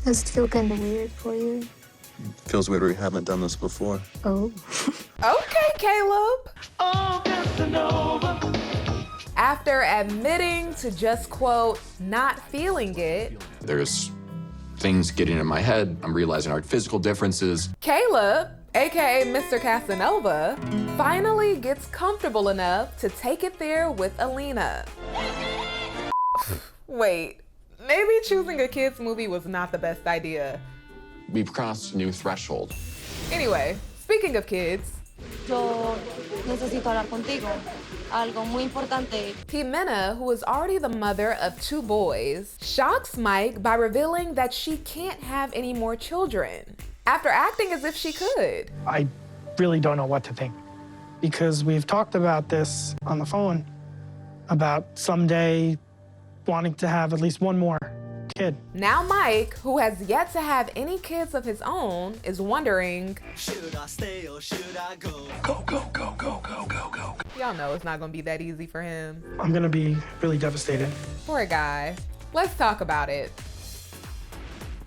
Does it feel kind of weird for you? Feels weird we haven't done this before. Oh. Okay, Caleb. Oh, Casanova. After admitting to just, quote, not feeling it, there's things getting in my head. I'm realizing our physical differences. Caleb, aka Mr. Casanova, finally gets comfortable enough to take it there with Alina. Wait, maybe choosing a kids movie was not the best idea. We've crossed a new threshold. Anyway, speaking of kids, Yo necesito hablar contigo. Algo muy importante. Ximena, who is already the mother of 2 boys, shocks Mike by revealing that she can't have any more children, after acting as if she could. I really don't know what to think, because we've talked about this on the phone, about someday wanting to have at least one more kid. Now Mike, who has yet to have any kids of his own, is wondering, should I stay or should I go? Go, go, go, go, go, go, go. Y'all know it's not gonna be that easy for him. I'm gonna be really devastated. Poor guy. Let's talk about it.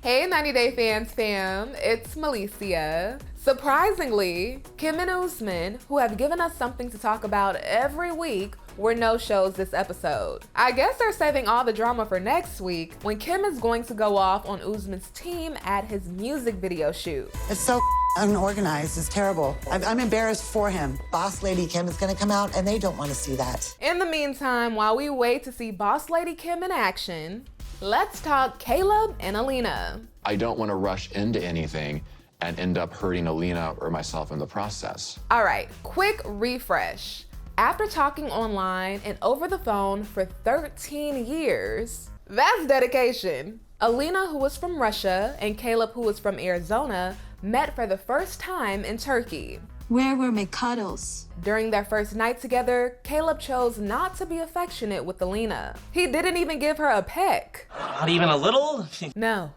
Hey 90 Day Fans fam, it's Melicia. Surprisingly, Kim and Usman, who have given us something to talk about every week, were no shows this episode. I guess they're saving all the drama for next week when Kim is going to go off on Usman's team at his music video shoot. It's so unorganized, it's terrible. I'm embarrassed for him. Boss Lady Kim is gonna come out and they don't wanna see that. In the meantime, while we wait to see Boss Lady Kim in action, let's talk Caleb and Alina. I don't want to rush into anything and end up hurting Alina or myself in the process. All right, quick refresh. After talking online and over the phone for 13 years, that's dedication. Alina, who was from Russia, and Caleb, who was from Arizona, met for the first time in Turkey. Where were my cuddles? During their first night together, Caleb chose not to be affectionate with Alina. He didn't even give her a peck. Not even a little? No.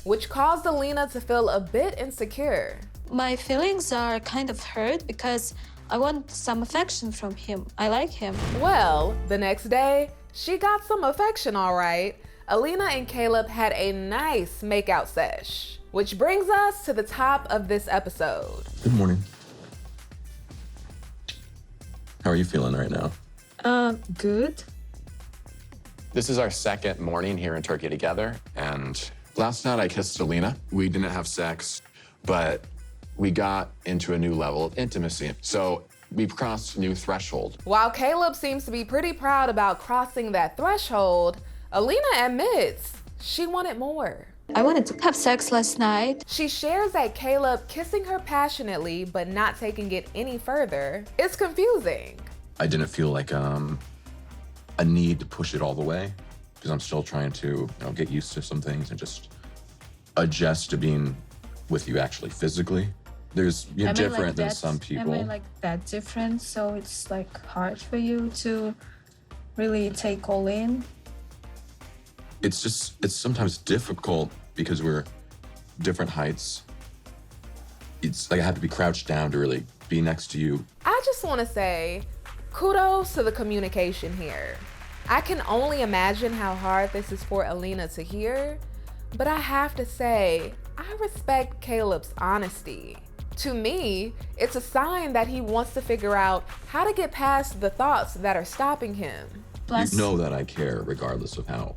Which caused Alina to feel a bit insecure. My feelings are kind of hurt because I want some affection from him. I like him. Well, the next day, she got some affection all right. Alina and Caleb had a nice makeout sesh. Which brings us to the top of this episode. Good morning. How are you feeling right now? Good. This is our second morning here in Turkey together, and last night I kissed Alina. We didn't have sex, but we got into a new level of intimacy. So we've crossed a new threshold. While Caleb seems to be pretty proud about crossing that threshold, Alina admits she wanted more. I wanted to have sex last night. She shares that Caleb kissing her passionately but not taking it any further is confusing. I didn't feel like a need to push it all the way, because I'm still trying to get used to some things and just adjust to being with you actually physically. You're different than some people. Am I like that different? So it's like hard for you to really take all in? It's sometimes difficult because we're different heights. It's like I have to be crouched down to really be next to you. I just want to say kudos to the communication here. I can only imagine how hard this is for Alina to hear, but I have to say, I respect Caleb's honesty. To me, it's a sign that he wants to figure out how to get past the thoughts that are stopping him. You know that I care regardless of how,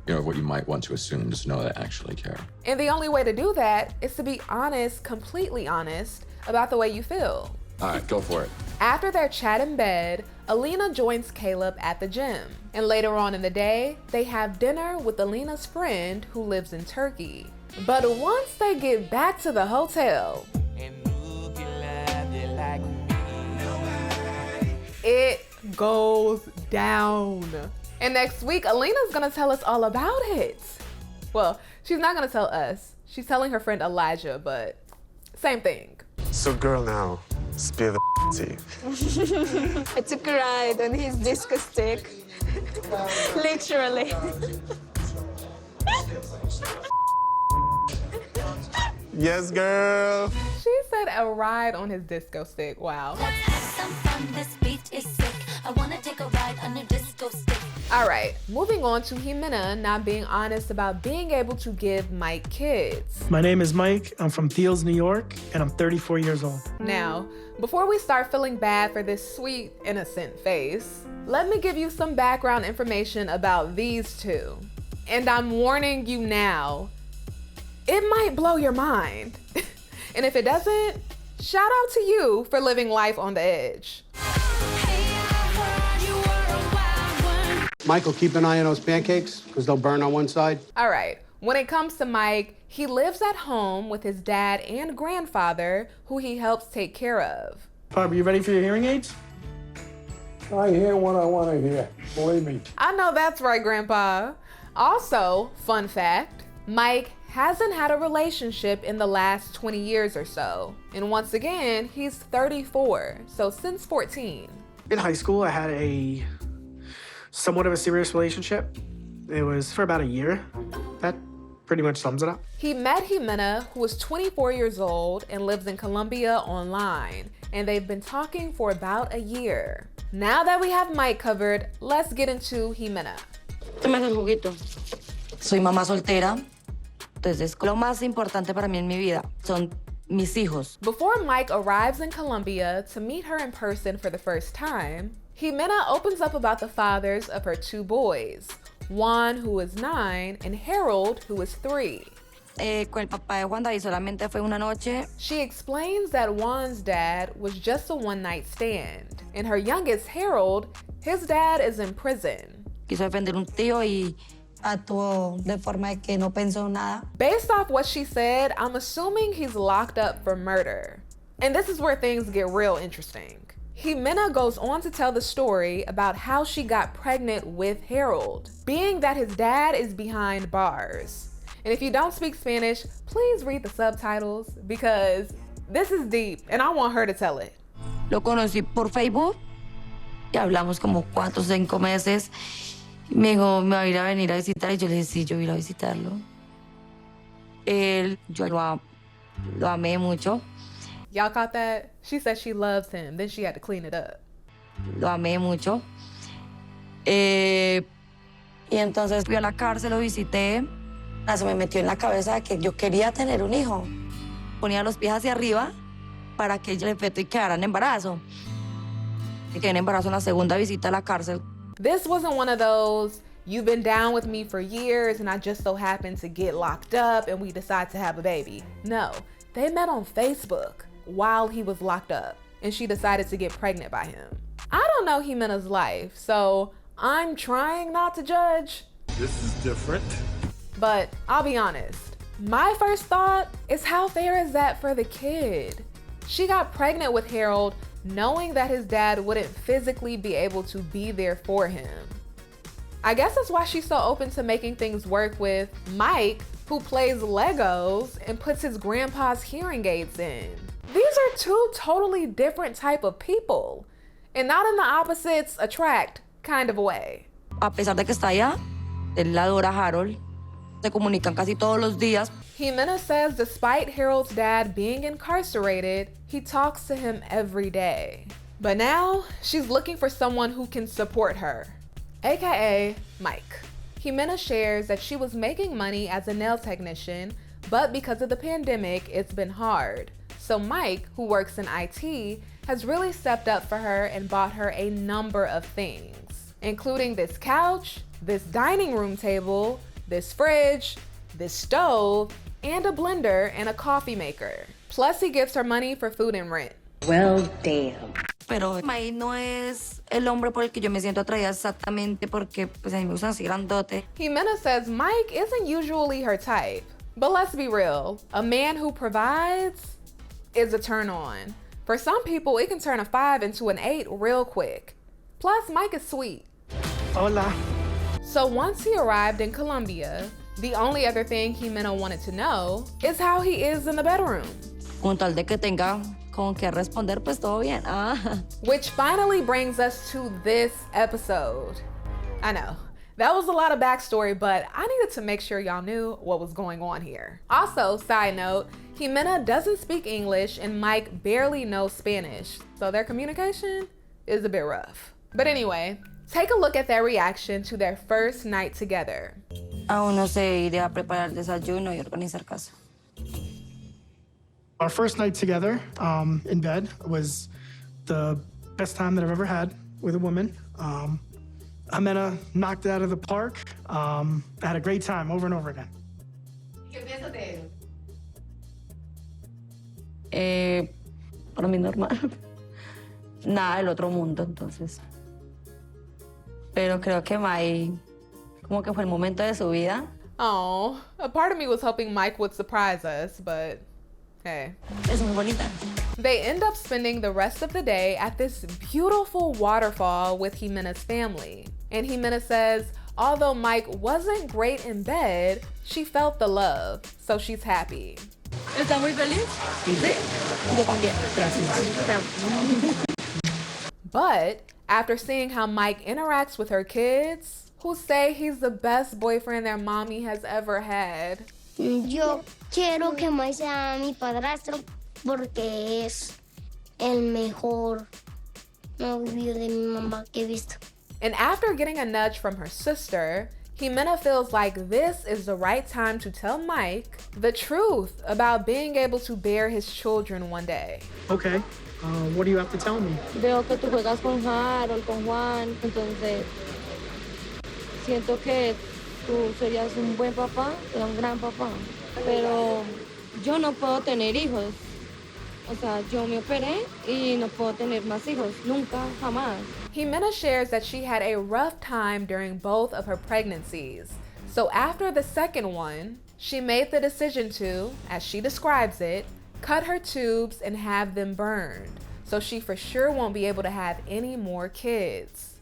what you might want to assume. Just know that I actually care. And the only way to do that is to be honest, completely honest, about the way you feel. All right, go for it. After their chat in bed, Alina joins Caleb at the gym. And later on in the day, they have dinner with Alina's friend who lives in Turkey. But once they get back to the hotel, it goes down. And next week, Alina's gonna tell us all about it. Well, she's not gonna tell us. She's telling her friend Elijah, but same thing. So girl now, spill the tea. I took a ride on his disco stick. Literally. Yes, girl. She said a ride on his disco stick. Wow. Let's have some fun. This beat is sick. I wanna take a ride on your disco stick. All right, moving on to Ximena not being honest about being able to give Mike kids. My name is Mike. I'm from Thiels, New York, and I'm 34 years old. Now, before we start feeling bad for this sweet, innocent face, let me give you some background information about these two. And I'm warning you now, it might blow your mind. And if it doesn't, shout out to you for living life on the edge. Michael, keep an eye on those pancakes, because they'll burn on one side. All right, when it comes to Mike, he lives at home with his dad and grandfather, who he helps take care of. Barb, you ready for your hearing aids? I hear what I want to hear, believe me. I know that's right, Grandpa. Also, fun fact, Mike hasn't had a relationship in the last 20 years or so. And once again, he's 34, so since 14. In high school, I had a somewhat of a serious relationship. It was for about a year. That pretty much sums it up. He met Ximena, who is 24 years old and lives in Colombia, online, and they've been talking for about a year. Now that we have Mike covered, let's get into Ximena. Tómate el juguito. Soy mamá soltera, entonces lo más importante para mí en mi vida son mis hijos. Before Mike arrives in Colombia to meet her in person for the first time, Ximena opens up about the fathers of her two boys, Juan, who is 9, and Harold, who is 3. Con el papá de Juan David solamente fue una noche. She explains that Juan's dad was just a one-night stand, and her youngest, Harold, his dad is in prison. Quiso defender un tío y actuó de forma de que no pensó nada. Based off what she said, I'm assuming he's locked up for murder. And this is where things get real interesting. Ximena goes on to tell the story about how she got pregnant with Harold, being that his dad is behind bars. And if you don't speak Spanish, please read the subtitles because this is deep and I want her to tell it. Lo conocí por Facebook y hablamos como 4 o 5 meses. Me dijo, me va a ir a venir a visitar y yo le dije, sí, yo voy a ir a visitarlo. Yo lo amé mucho. Y'all caught that? She said she loves him, then she had to clean it up. Lo amé mucho. Y entonces fui a la cárcel, lo visité. Se me metió en la cabeza que yo quería tener un hijo. Ponía los pies hacia arriba para que el feto y quedara en embarazo. Y quedé en embarazo en la segunda visita a la cárcel. This wasn't one of those, you've been down with me for years and I just so happened to get locked up and we decide to have a baby. No, they met on Facebook while he was locked up and she decided to get pregnant by him. I don't know Ximena's life, so I'm trying not to judge. This is different. But I'll be honest, my first thought is how fair is that for the kid? She got pregnant with Harold knowing that his dad wouldn't physically be able to be there for him. I guess that's why she's so open to making things work with Mike, who plays Legos and puts his grandpa's hearing aids in. These are two totally different type of people, and not in the opposites attract kind of a way. A pesar de que está allá, él adora a Harold. Se comunican casi todos los días. Ximena says despite Harold's dad being incarcerated, he talks to him every day. But now, she's looking for someone who can support her, aka Mike. Ximena shares that she was making money as a nail technician, but because of the pandemic, it's been hard. So Mike, who works in IT, has really stepped up for her and bought her a number of things, including this couch, this dining room table, this fridge, this stove, and a blender and a coffee maker. Plus, he gives her money for food and rent. Well, damn. Pero Mike no es el hombre por el que yo me siento atraída exactamente porque pues a mí me gustan así grandote. Ximena says Mike isn't usually her type. But let's be real, a man who provides is a turn on. For some people, it can turn a 5 into an 8 real quick. Plus, Mike is sweet. Hola. So once he arrived in Colombia, the only other thing Ximena wanted to know is how he is in the bedroom. Con tal de que tenga con qué responder, pues todo bien. Which finally brings us to this episode. I know, that was a lot of backstory, but I needed to make sure y'all knew what was going on here. Also, side note, Ximena doesn't speak English and Mike barely knows Spanish, so their communication is a bit rough. But anyway, Take a look at their reaction to their first night together. Aún no sé, iré a preparar el desayuno y organizar casa. Our first night together in bed was the best time that I've ever had with a woman. Ximena knocked it out of the park. I had a great time over and over again. Para mí normal. Nada del otro mundo, entonces. Pero creo que Mike, como que fue el momento de su vida. Oh, a part of me was hoping Mike would surprise us, but hey. Es muy bonita. They end up spending the rest of the day at this beautiful waterfall with Ximena's family. And Ximena says, although Mike wasn't great in bed, she felt the love, so she's happy. ¿Está muy feliz? Sí. Yo también. Gracias. But after seeing how Mike interacts with her kids, who say he's the best boyfriend their mommy has ever had. Yo quiero que Mike sea mi padrastro porque es el mejor novio de mi mamá que he visto. And after getting a nudge from her sister, Ximena feels like this is the right time to tell Mike the truth about being able to bear his children one day. Okay, what do you have to tell me? Veo que tú juegas con Harold, con Juan, entonces siento que tú serías un buen papá, un gran papá. Pero yo no puedo tener hijos. O sea, yo me operé y no puedo tener más hijos. Nunca, jamás. Ximena shares that she had a rough time during both of her pregnancies. So after the second one, she made the decision to, as she describes it, cut her tubes and have them burned. So she for sure won't be able to have any more kids.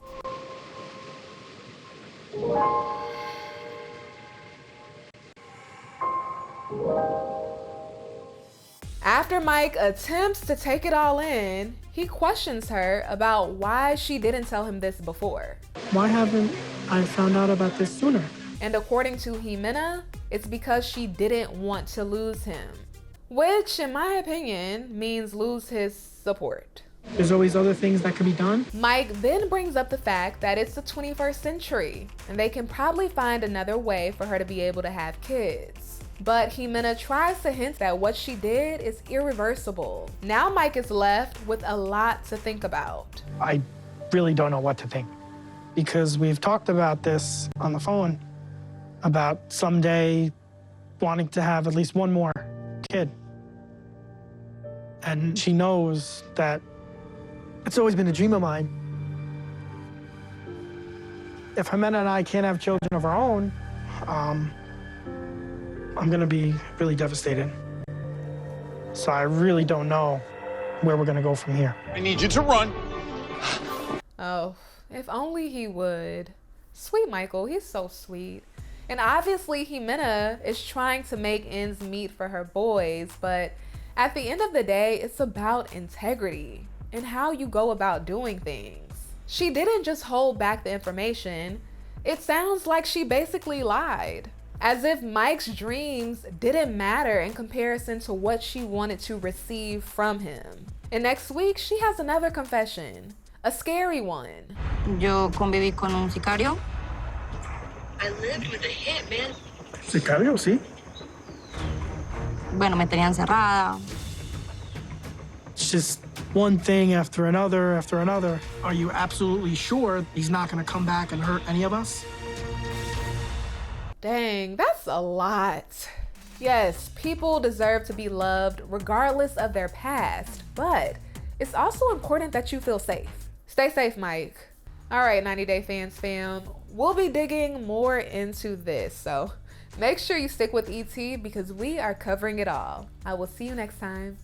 After Mike attempts to take it all in, he questions her about why she didn't tell him this before. Why haven't I found out about this sooner? And according to Ximena, it's because she didn't want to lose him, which in my opinion means lose his support. There's always other things that could be done. Mike then brings up the fact that it's the 21st century and they can probably find another way for her to be able to have kids. But Ximena tries to hint that what she did is irreversible. Now Mike is left with a lot to think about. I really don't know what to think because we've talked about this on the phone about someday wanting to have at least one more kid. And she knows that it's always been a dream of mine. If Ximena and I can't have children of our own, I'm gonna be really devastated. So I really don't know where we're gonna go from here. I need you to run. Oh, if only he would. Sweet Michael, he's so sweet. And obviously Ximena is trying to make ends meet for her boys, but at the end of the day, it's about integrity and how you go about doing things. She didn't just hold back the information. It sounds like she basically lied. As if Mike's dreams didn't matter in comparison to what she wanted to receive from him. And next week, she has another confession, a scary one. Yo conviví con un sicario. I lived with a hitman. Sicario, sí. Bueno, me tenía encerrada. It's just one thing after another after another. Are you absolutely sure he's not gonna come back and hurt any of us? Dang, that's a lot. Yes, people deserve to be loved regardless of their past, but it's also important that you feel safe. Stay safe, Mike. All right, 90 Day Fans fam, we'll be digging more into this, so make sure you stick with ET because we are covering it all. I will see you next time.